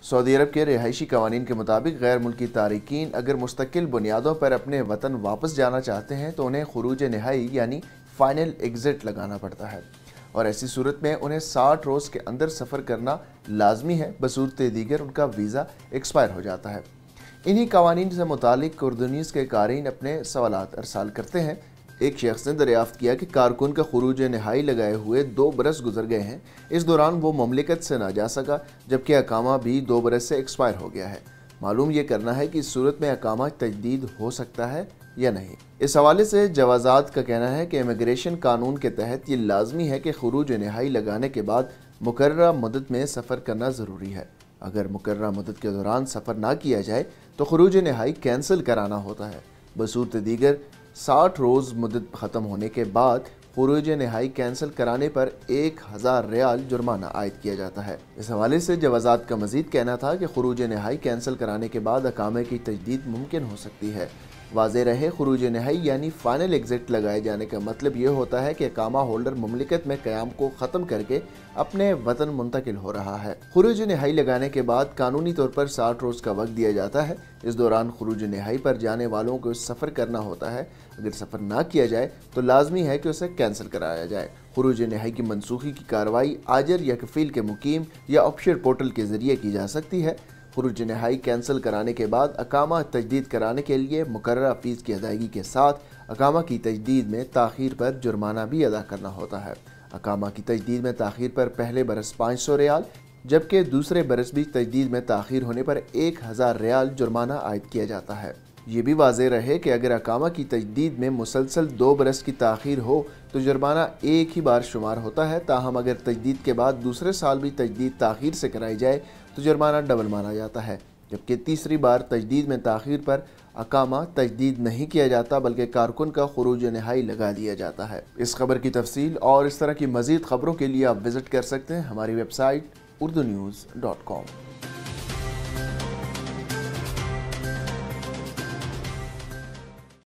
Saudi अरब के रिहायशी कवानीन के मुताबिक गैर मुल्की तारिकीन अगर मुस्तकिल बुनियादों पर अपने वतन वापस जाना चाहते हैं तो उन्हें खुरूज नहाई यानी फाइनल एग्जिट लगाना पड़ता है, और ऐसी सूरत में उन्हें 60 रोज़ के अंदर सफ़र करना लाजमी है, बसूरत दीगर उनका वीज़ा एक्सपायर हो जाता है। इन्हीं कवानीन से मुतालिक उर्दू न्यूज़ के कारीन अपने सवालात अरसाल करते हैं। एक शख्स ने दरियाफ्त किया कि कारकुन का खुरूज नहाई लगाए हुए 2 बरस गुजर गए हैं। इस दौरान वो ममलिकत से ना जा सका, जबकि अकामा भी 2 बरस से एक्सपायर हो गया है। मालूम ये करना है कि इस सूरत में अकामा तजदीद हो सकता है या नहीं। इस हवाले से जवाज़ात का कहना है कि इमिग्रेशन कानून के तहत ये लाजमी है कि खुरूज नहाई लगाने के बाद मुकर्ररा मुद्दत में सफ़र करना ज़रूरी है। अगर मुकर्ररा मुद्दत के दौरान सफ़र ना किया जाए तो खुरूज नहाई कैंसिल कराना होता है। बसूरत दीगर 60 रोज़ मुद्दत ख़त्म होने के बाद खुरूज नहाई कैंसिल कराने पर 1000 रियाल जुर्माना आयद किया जाता है। इस हवाले से जवाज़ात का मज़ीद कहना था कि खुरूज नहाई कैंसिल कराने के बाद अकामे की तजदीद मुमकिन हो सकती है। वाज़े रहे, खुरूज नहाई यानी फ़ाइनल एग्जिट लगाए जाने का मतलब ये होता है कि अकामा होल्डर मुमलिकत में क़याम को ख़त्म करके अपने वतन मुंतकिल हो रहा है। खुरूज नहाई लगाने के बाद कानूनी तौर पर 60 रोज़ का वक्त दिया जाता है। इस दौरान खुरूज नहाई पर जाने वालों को सफ़र करना होता है। अगर सफ़र ना किया जाए तो लाजमी है कि उसे कैंसिल कराया जाए। खुरूज नहाई की मनसूखी की कार्रवाई आजर या कफ़ील के मुकीम या ऑफशोर पोर्टल के ज़रिए की जा सकती है। खुरूज नहाई कैंसिल कराने के बाद अकामा तजदीद कराने के लिए मुकर्ररा फ़ीस की अदायगी के साथ अकामा की तजदीद में ताख़ीर पर जुर्माना भी अदा करना होता है। अकामा की तजदीद में ताख़ीर पर पहले बरस 500 रियाल, जबकि दूसरे बरस भी तजदीद में ताख़ीर होने पर 1000 रियाल जुर्माना आयद किया जाता है। ये भी वाज़े रहे कि अगर अकामा की तजदीद में मुसलसल 2 बरस की ताख़ीर हो तो जुर्माना एक ही बार शुमार होता है। ताहम अगर तजदीद के बाद दूसरे साल भी तजदीद ताख़ीर से कराई जाए तो जुर्माना डबल माना जाता है, जबकि तीसरी बार तजदीद में ताख़ीर पर अकामा तजदीद नहीं किया जाता बल्कि कारकुन का खुरूज नहाई लगा दिया जाता है। इस खबर की तफसील और इस तरह की मज़ीद खबरों के लिए आप विज़िट कर सकते हैं हमारी वेबसाइट urdunews.com।